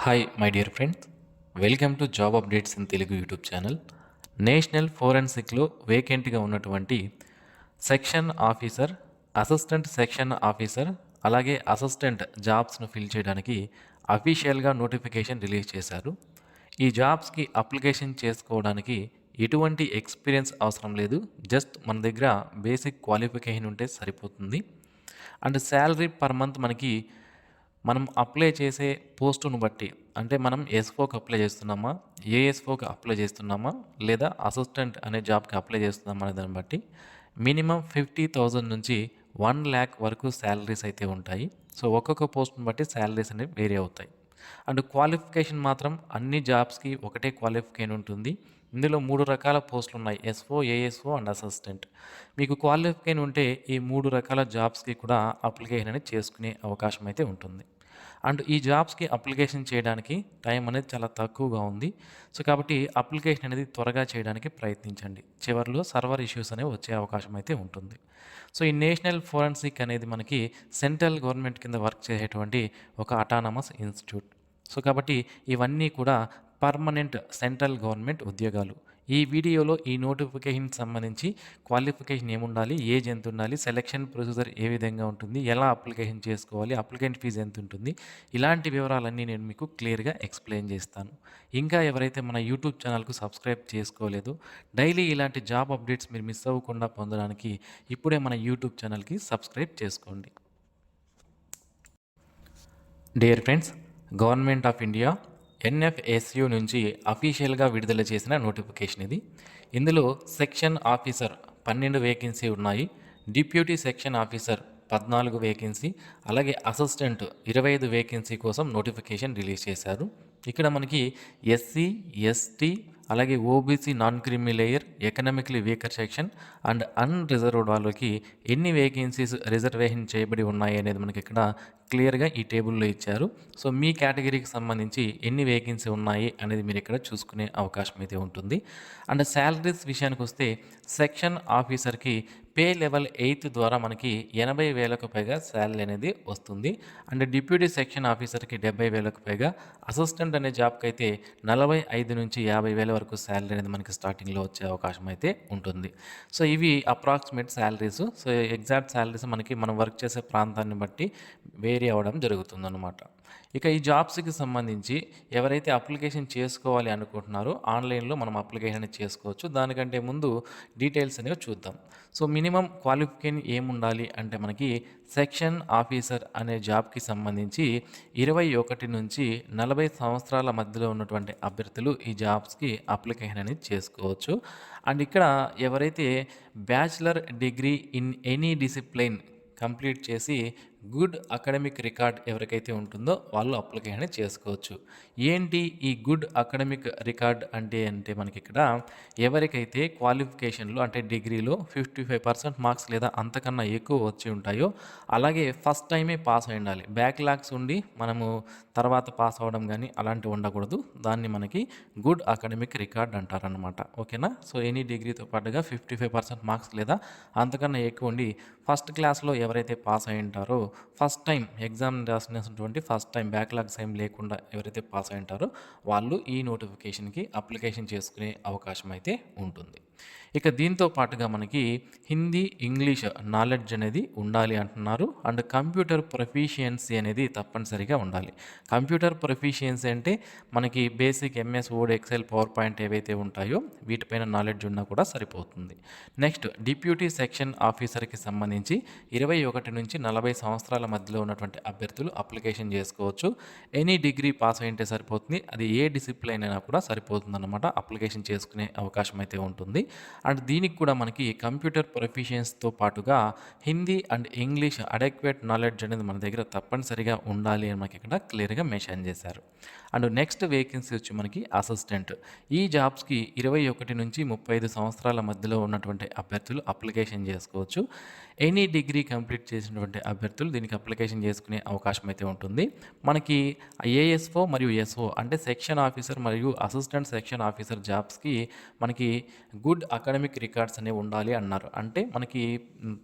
Hi my dear friends, welcome to job updates in Telugu YouTube channel. National ఫోరెన్సిక్లో వేకెంట్గా ఉన్నటువంటి section officer, assistant section officer, అలాగే assistant జాబ్స్ను fill చేయడానికి అఫీషియల్గా నోటిఫికేషన్ రిలీజ్ చేశారు. ఈ జాబ్స్కి అప్లికేషన్ చేసుకోవడానికి ఎటువంటి ఎక్స్పీరియన్స్ అవసరం లేదు. జస్ట్ మన దగ్గర బేసిక్ క్వాలిఫికేషన్ ఉంటే సరిపోతుంది. అండ్ శాలరీ పర్ మంత్ మనం అప్లై చేసే పోస్టును బట్టి, అంటే మనం ఎస్ఓకి అప్లై చేస్తున్నామా, ఏఎస్ఓకి అప్లై చేస్తున్నామా, లేదా అసిస్టెంట్ అనే జాబ్కి అప్లై చేస్తున్నామా అనే దాన్ని బట్టి మినిమం 50,000 నుంచి 1,00,000 వరకు శాలరీస్ అయితే ఉంటాయి. సో ఒక్కొక్క పోస్ట్ని బట్టి శాలరీస్ అనేవి వేరీ అవుతాయి. అండ్ క్వాలిఫికేషన్ మాత్రం అన్ని జాబ్స్కి ఒకటే క్వాలిఫికేషన్ ఉంటుంది. ఇందులో 3 రకాల పోస్టులు ఉన్నాయి: ఎస్ఓ, ఏఎస్ఓ అండ్ అసిస్టెంట్. మీకు క్వాలిఫికేషన్ ఉంటే ఈ 3 రకాల జాబ్స్కి కూడా అప్లికేషన్ అనేది చేసుకునే అవకాశం అయితే ఉంటుంది. అండ్ ఈ జాబ్స్కి అప్లికేషన్ చేయడానికి టైం అనేది చాలా తక్కువగా ఉంది. సో కాబట్టి అప్లికేషన్ అనేది త్వరగా చేయడానికి ప్రయత్నించండి. చివరిలో సర్వర్ ఇష్యూస్ అనేవి వచ్చే అవకాశం అయితే ఉంటుంది. సో ఈ నేషనల్ ఫోరెన్సిక్ అనేది మనకి సెంట్రల్ గవర్నమెంట్ కింద వర్క్ చేసేటువంటి ఒక అటానమస్ ఇన్స్టిట్యూట్. సో కాబట్టి ఇవన్నీ కూడా పర్మనెంట్ సెంట్రల్ గవర్నమెంట్ ఉద్యోగాలు. ఈ వీడియోలో ఈ నోటిఫికేషన్కి సంబంధించి క్వాలిఫికేషన్ ఏముండాలి, ఏజ్ ఎంత ఉండాలి, సెలక్షన్ ప్రొసీజర్ ఏ విధంగా ఉంటుంది, ఎలా అప్లికేషన్ చేసుకోవాలి, అప్లికెంట్ ఫీజు ఎంత ఉంటుంది, ఇలాంటి వివరాలన్నీ నేను మీకు క్లియర్గా ఎక్స్ప్లెయిన్ చేస్తాను. ఇంకా ఎవరైతే మన యూట్యూబ్ ఛానల్కు సబ్స్క్రైబ్ చేసుకోలేదో, డైలీ ఇలాంటి జాబ్ అప్డేట్స్ మీరు మిస్ అవ్వకుండా పొందడానికి ఇప్పుడే మన యూట్యూబ్ ఛానల్కి సబ్స్క్రైబ్ చేసుకోండి. Dear friends, government of India NFSU నుంచి అఫీషియల్గా విడుదల చేసిన నోటిఫికేషన్ ఇది. ఇందులో సెక్షన్ ఆఫీసర్ 12 వేకెన్సీ ఉన్నాయి, డిప్యూటీ సెక్షన్ ఆఫీసర్ 14 వేకెన్సీ, అలాగే అసిస్టెంట్ 25 వేకెన్సీ కోసం నోటిఫికేషన్ రిలీజ్ చేశారు. ఇక్కడ మనకి ఎస్సీ, ఎస్టీ, అలాగే ఓబీసీ, నాన్ క్రిమి layer, economically weaker section and unreserved వాళ్ళకి ఎన్ని వేకెన్సీస్ రిజర్వేషన్ చేయబడి ఉన్నాయి అనేది మనకి ఇక్కడ క్లియర్గా ఈ టేబుల్లో ఇచ్చారు. సో మీ కేటగిరీకి సంబంధించి ఎన్ని వేకెన్సీ ఉన్నాయి అనేది మీరు ఇక్కడ చూసుకునే అవకాశం అయితే ఉంటుంది. అండ్ శాలరీస్ విషయానికి వస్తే సెక్షన్ ఆఫీసర్కి పే లెవెల్ 8 ద్వారా మనకి 80,000కు పైగా శాలరీ అనేది వస్తుంది. అండ్ డిప్యూటీ సెక్షన్ ఆఫీసర్కి 70,000కు పైగా, అసిస్టెంట్ అనే జాబ్కి అయితే 45 నుంచి 50,000 వరకు శాలరీ అనేది మనకి స్టార్టింగ్లో వచ్చే అవకాశం అయితే ఉంటుంది. సో ఇవి approximate salaries. So exact salaries మనం వర్క్ చేసే ప్రాంతాన్ని బట్టి వేరీ అవ్వడం జరుగుతుందన్నమాట. ఇక ఈ జాబ్స్కి సంబంధించి ఎవరైతే అప్లికేషన్ చేసుకోవాలి అనుకుంటున్నారో ఆన్లైన్లో మనం అప్లికేషన్ చేసుకోవచ్చు. దానికంటే ముందు డీటెయిల్స్ అనేవి చూద్దాం. సో మినిమం క్వాలిఫికేషన్ ఏముండాలి అంటే మనకి సెక్షన్ ఆఫీసర్ అనే జాబ్కి సంబంధించి 21 నుంచి 40 సంవత్సరాల మధ్యలో ఉన్నటువంటి అభ్యర్థులు ఈ జాబ్స్కి అప్లికేషన్ అనేది చేసుకోవచ్చు. అండ్ ఇక్కడ ఎవరైతే bachelor degree in any discipline complete చేసి గుడ్ అకాడమిక్ రికార్డ్ ఎవరికైతే ఉంటుందో వాళ్ళు అప్లికేషన్ చేసుకోవచ్చు. ఏంటి ఈ గుడ్ అకాడమిక్ రికార్డ్ అంటే మనకి ఇక్కడ ఎవరికైతే క్వాలిఫికేషన్లో అంటే డిగ్రీలో 55% మార్క్స్ లేదా అంతకన్నా ఎక్కువ వచ్చి ఉంటాయో, అలాగే ఫస్ట్ టైమే పాస్ అయి ఉండాలి. బ్యాక్లాగ్స్ ఉండి మనము తర్వాత పాస్ అవ్వడం కానీ అలాంటివి ఉండకూడదు. దాన్ని మనకి గుడ్ అకాడమిక్ రికార్డ్ అంటారనమాట. ఓకేనా? సో ఎనీ డిగ్రీతో పాటుగా 55% మార్క్స్ లేదా అంతకన్నా ఎక్కువ ఉండి ఫస్ట్ క్లాస్లో ఎవరైతే పాస్ అయి ఉంటారో, ఫస్ట్ టైం ఎగ్జామ్ రాసినటువంటి ఫస్ట్ టైం బ్యాక్లాగ్స్ ఏం లేకుండా ఎవరైతే పాస్ అయి ఉంటారో వాళ్ళు ఈ నోటిఫికేషన్కి అప్లికేషన్ చేసుకునే అవకాశం అయితే ఉంటుంది. ఇక దీంతో పాటుగా మనకి హిందీ, ఇంగ్లీష్ నాలెడ్జ్ అనేది ఉండాలి అంటున్నారు. అండ్ కంప్యూటర్ ప్రొఫిషియన్సీ అనేది తప్పనిసరిగా ఉండాలి. కంప్యూటర్ ప్రొఫిషియన్సీ అంటే మనకి basic MS Word, Excel, PowerPoint ఏవైతే ఉంటాయో వీటిపైన నాలెడ్జ్ ఉన్నా కూడా సరిపోతుంది. నెక్స్ట్ డిప్యూటీ సెక్షన్ ఆఫీసర్కి సంబంధించి 21 నుంచి 40 సంవత్సరాల మధ్యలో ఉన్నటువంటి అభ్యర్థులు అప్లికేషన్ చేసుకోవచ్చు. ఎనీ డిగ్రీ పాస్ అయింటే సరిపోతుంది. అది ఏ డిసిప్లైన్ అయినా కూడా సరిపోతుంది అన్నమాట. అప్లికేషన్ చేసుకునే అవకాశం అయితే ఉంటుంది. అండ్ దీనికి కూడా మనకి కంప్యూటర్ ప్రొఫిషియన్స్తో పాటుగా Hindi and English adequate knowledge అనేది మన దగ్గర తప్పనిసరిగా ఉండాలి అని మనకి ఇక్కడ క్లియర్గా మెన్షన్ చేశారు. అండ్ నెక్స్ట్ వేకెన్సీ వచ్చి మనకి అసిస్టెంట్. ఈ జాబ్స్కి 21 నుంచి 35 సంవత్సరాల మధ్యలో ఉన్నటువంటి అభ్యర్థులు అప్లికేషన్ చేసుకోవచ్చు. ఎనీ డిగ్రీ కంప్లీట్ చేసినటువంటి అభ్యర్థులు దీనికి అప్లికేషన్ చేసుకునే అవకాశం అయితే ఉంటుంది. మనకి ఏఎస్ఓ మరియు ఎస్ఓ అంటే సెక్షన్ ఆఫీసర్ మరియు అసిస్టెంట్ సెక్షన్ ఆఫీసర్ జాబ్స్కి మనకి గుడ్ అకాడమిక్ రికార్డ్స్ అనేవి ఉండాలి అన్నారు. అంటే మనకి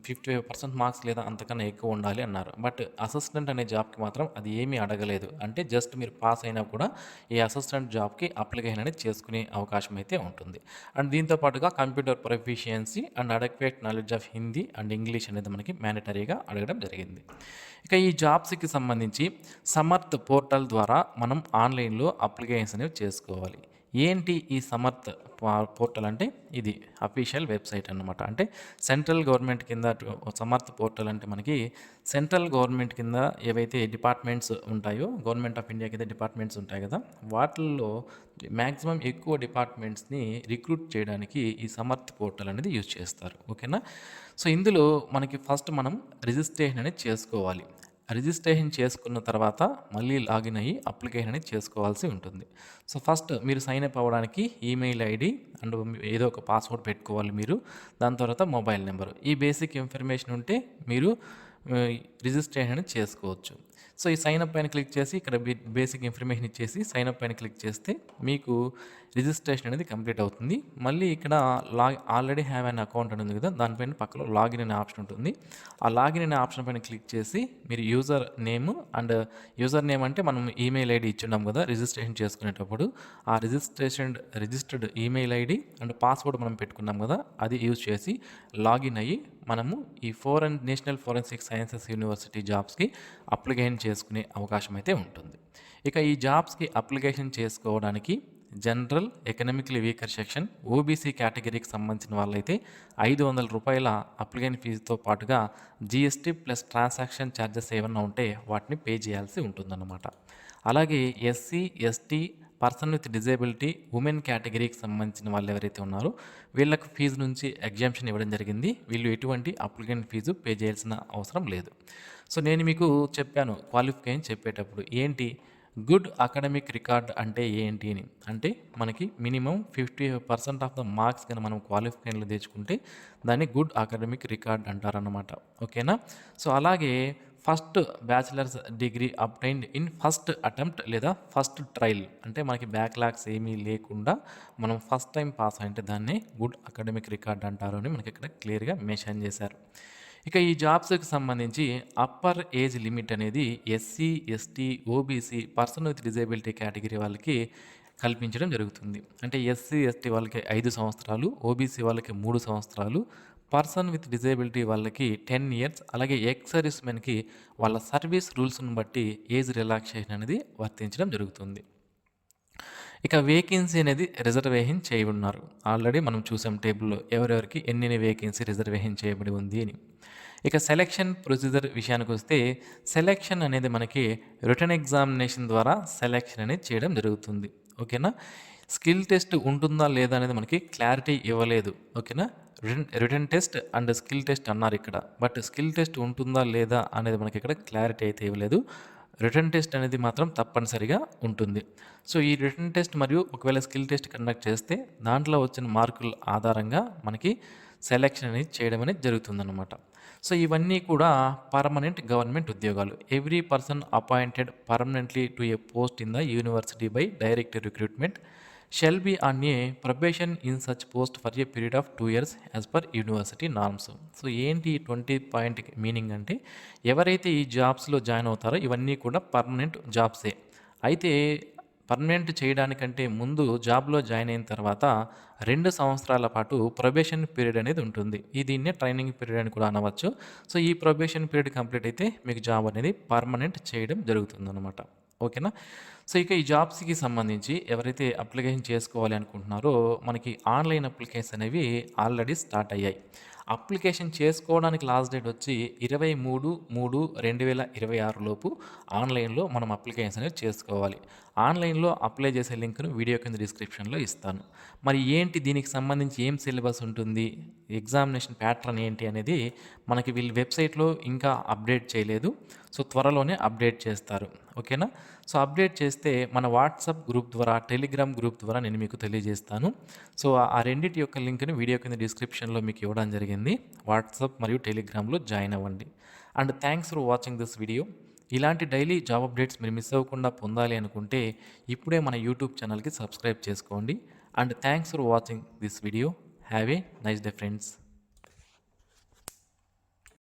55% మార్క్స్ లేదా అంతకన్నా ఎక్కువ ఉండాలి అన్నారు. బట్ అసిస్టెంట్ అనే జాబ్కి మాత్రం అది ఏమీ అడగలేదు. అంటే జస్ట్ మీరు పాస్ అయినా కూడా ఈ అసిస్టెంట్ జాబ్కి అప్లికేషన్ అనేది చేసుకునే అవకాశం అయితే ఉంటుంది. అండ్ దీంతో పాటుగా computer proficiency and adequate knowledge of Hindi and English అనేది మనకి మ్యాండటరీగా అడగడం జరిగింది. ఇక ఈ జాబ్స్కి సంబంధించి సమర్థ్ పోర్టల్ ద్వారా మనం ఆన్లైన్లో అప్లికేషన్స్ అనేవి చేసుకోవాలి. ఏంటి ఈ సమర్థ్ పోర్టల్ అంటే ఇది అఫీషియల్ వెబ్సైట్ అన్నమాట. అంటే సెంట్రల్ గవర్నమెంట్ కింద సమర్థ్ పోర్టల్ అంటే మనకి సెంట్రల్ గవర్నమెంట్ కింద ఏవైతే డిపార్ట్మెంట్స్ ఉంటాయో, గవర్నమెంట్ ఆఫ్ ఇండియా కింద డిపార్ట్మెంట్స్ ఉంటాయి కదా, వాటిల్లో మ్యాక్సిమం ఎక్కువ డిపార్ట్మెంట్స్ని రిక్రూట్ చేయడానికి ఈ సమర్థ్ పోర్టల్ అనేది యూజ్ చేస్తారు. ఓకేనా. సో ఇందులో మనకి ఫస్ట్ మనం రిజిస్ట్రేషన్ అనేది చేసుకోవాలి. రిజిస్ట్రేషన్ చేసుకున్న తర్వాత మళ్ళీ లాగిన్ అయ్యి అప్లికేషన్ అనేది చేసుకోవాల్సి ఉంటుంది. సో ఫస్ట్ మీరు సైన్ అప్ అవ్వడానికి ఈమెయిల్ ఐడి అండ్ ఏదో ఒక పాస్వర్డ్ పెట్టుకోవాలి మీరు. దాని తర్వాత మొబైల్ నెంబర్, ఈ బేసిక్ ఇన్ఫర్మేషన్ ఉంటే మీరు రిజిస్ట్రేషన్ అనేది చేసుకోవచ్చు. సో ఈ సైన్ అప్ పైన క్లిక్ చేసి ఇక్కడ బేసిక్ ఇన్ఫర్మేషన్ ఇచ్చేసి సైన్ అప్ పైన క్లిక్ చేస్తే మీకు రిజిస్ట్రేషన్ అనేది కంప్లీట్ అవుతుంది. మళ్ళీ ఇక్కడ ఆల్రెడీ హ్యావ్ అన్ అకౌంట్ అని ఉంది కదా, దానిపైన పక్కలో లాగిన్ అనే ఆప్షన్ ఉంటుంది. ఆ లాగిన్ అనే ఆప్షన్ పైన క్లిక్ చేసి మీరు user name and user name అంటే మనం ఈమెయిల్ ఐడి ఇచ్చున్నాం కదా రిజిస్ట్రేషన్ చేసుకునేటప్పుడు, ఆ registered email ID and password మనం పెట్టుకున్నాం కదా, అది యూజ్ చేసి లాగిన్ అయ్యి మనము ఈ నేషనల్ ఫోరెన్సిక్ సైన్సెస్ యూనివర్సిటీ జాబ్స్కి అప్లికేషన్ చేసుకునే అవకాశం అయితే ఉంటుంది. ఇక ఈ జాబ్స్కి అప్లికేషన్ చేసుకోవడానికి general, economically weaker section, OBC కేటగిరీకి సంబంధించిన వాళ్ళైతే 500 రూపాయల అప్లికేషన్ ఫీజుతో పాటుగా జీఎస్టీ ప్లస్ ట్రాన్సాక్షన్ ఛార్జెస్ ఏమన్నా ఉంటే వాటిని పే చేయాల్సి ఉంటుందన్నమాట. అలాగే SC, ST, person with disability, women కేటగిరీకి సంబంధించిన వాళ్ళు ఎవరైతే ఉన్నారో వీళ్ళకు ఫీజు నుంచి ఎగ్జామ్షన్ ఇవ్వడం జరిగింది. వీళ్ళు ఎటువంటి అప్లికేషన్ ఫీజు పే చేయాల్సిన అవసరం లేదు. సో నేను మీకు చెప్పాను క్వాలిఫికేషన్ చెప్పేటప్పుడు ఏంటి గుడ్ అకాడమిక్ రికార్డ్ అంటే ఏంటి అని. అంటే మనకి మినిమం 50% ఆఫ్ ద మార్క్స్ కానీ మనం క్వాలిఫికేషన్లో తెచ్చుకుంటే దాన్ని గుడ్ అకాడమిక్ రికార్డ్ అంటారన్నమాట. ఓకేనా. సో అలాగే first bachelors degree obtained in first attempt లేదా ఫస్ట్ ట్రయల్, అంటే మనకి బ్యాక్లాగ్స్ ఏమీ లేకుండా మనం ఫస్ట్ టైం పాస్ అంటే దాన్ని గుడ్ అకాడమిక్ రికార్డ్ అంటారు అని మనకి ఇక్కడ క్లియర్గా మెన్షన్ చేశారు. ఇక ఈ జాబ్స్కి సంబంధించి అప్పర్ ఏజ్ లిమిట్ అనేది SC, ST, OBC, person with disability category వాళ్ళకి కల్పించడం జరుగుతుంది. అంటే ఎస్సీ, ఎస్టీ వాళ్ళకి 5 సంవత్సరాలు, ఓబీసీ వాళ్ళకి 3 సంవత్సరాలు, పర్సన్ విత్ డిజేబిలిటీ వాళ్ళకి 10 ఇయర్స్, అలాగే ఎక్స్ సర్వీస్ మెన్కి వాళ్ళ సర్వీస్ రూల్స్ని బట్టి ఏజ్ రిలాక్సేషన్ అనేది వర్తించడం జరుగుతుంది. ఇక వేకెన్సీ అనేది రిజర్వేషన్ చేయ ఉన్నారు. ఆల్రెడీ మనం చూసాం టేబుల్లో ఎవరెవరికి ఎన్ని వేకెన్సీ రిజర్వేషన్ చేయబడి ఉంది అని. ఇక సెలెక్షన్ ప్రొసీజర్ విషయానికి వస్తే సెలెక్షన్ అనేది మనకి రిటర్న్ ఎగ్జామినేషన్ ద్వారా సెలెక్షన్ అనేది చేయడం జరుగుతుంది. ఓకేనా. స్కిల్ టెస్ట్ ఉంటుందా లేదా అనేది మనకి క్లారిటీ ఇవ్వలేదు. ఓకేనా. Return test and skill test అన్నారు ఇక్కడ, బట్ స్కిల్ టెస్ట్ ఉంటుందా లేదా అనేది మనకి ఇక్కడ క్లారిటీ అయితే ఇవ్వలేదు. రిటర్న్ టెస్ట్ అనేది మాత్రం తప్పనిసరిగా ఉంటుంది. సో ఈ రిటర్న్ టెస్ట్ మరియు ఒకవేళ స్కిల్ టెస్ట్ కండక్ట్ చేస్తే దాంట్లో వచ్చిన మార్కుల ఆధారంగా మనకి సెలెక్షన్ అనేది చేయడం అనేది జరుగుతుందన్నమాట. సో ఇవన్నీ కూడా పర్మనెంట్ గవర్నమెంట్ ఉద్యోగాలు. Every person appointed permanently to a post in the university by direct recruitment shall be on a probation in such post for a period of 2 years as per university norms. So ఏంటి 20 point meaning అంటే ఎవరైతే ఈ జాబ్స్లో join అవుతారో ఇవన్నీ కూడా permanent జాబ్సే. అయితే permanent చేయడానికంటే ముందు జాబ్లో జాయిన్ అయిన తర్వాత 2 సంవత్సరాల పాటు ప్రొబేషన్ పీరియడ్ అనేది ఉంటుంది. దీన్నే ట్రైనింగ్ పీరియడ్ అని కూడా అనవచ్చు. సో ఈ ప్రొబేషన్ పీరియడ్ కంప్లీట్ అయితే మీకు జాబ్ అనేది పర్మనెంట్ చేయడం జరుగుతుందన్నమాట. ఓకేనా. సో ఇక ఈ జాబ్స్కి సంబంధించి ఎవరైతే అప్లికేషన్ చేసుకోవాలి అనుకుంటున్నారో మనకి ఆన్లైన్ అప్లికేషన్ అనేవి ఆల్రెడీ స్టార్ట్ అయ్యాయి. అప్లికేషన్ చేసుకోవడానికి లాస్ట్ డేట్ వచ్చి 23/3/2026 లోపు ఆన్లైన్లో మనం అప్లికేషన్ అనేది చేసుకోవాలి. ఆన్లైన్లో అప్లై చేసే లింక్ను వీడియో కింద డిస్క్రిప్షన్లో ఇస్తాను. మరి ఏంటి దీనికి సంబంధించి ఏం సిలబస్ ఉంటుంది, ఎగ్జామినేషన్ ప్యాటర్న్ ఏంటి అనేది మనకి వీళ్ళు వెబ్సైట్లో ఇంకా అప్డేట్ చేయలేదు. సో త్వరలోనే అప్డేట్ చేస్తారు. ఓకేనా. సో అప్డేట్ చేస్తే మన వాట్సాప్ గ్రూప్ ద్వారా, టెలిగ్రామ్ గ్రూప్ ద్వారా నేను మీకు తెలియజేస్తాను. సో ఆ రెండింటి యొక్క లింక్ని వీడియో కింద డిస్క్రిప్షన్లో మీకు ఇవ్వడం జరిగింది. వాట్సాప్ మరియు టెలిగ్రామ్లో జాయిన్ అవ్వండి. And thanks for watching this video. ఇలాంటి డైలీ జాబ్ అప్డేట్స్ మీరు మిస్ అవ్వకుండా పొందాలి అనుకుంటే ఇప్పుడే మన యూట్యూబ్ ఛానల్కి సబ్స్క్రైబ్ చేసుకోండి. And thanks for watching this video. Have a nice day friends.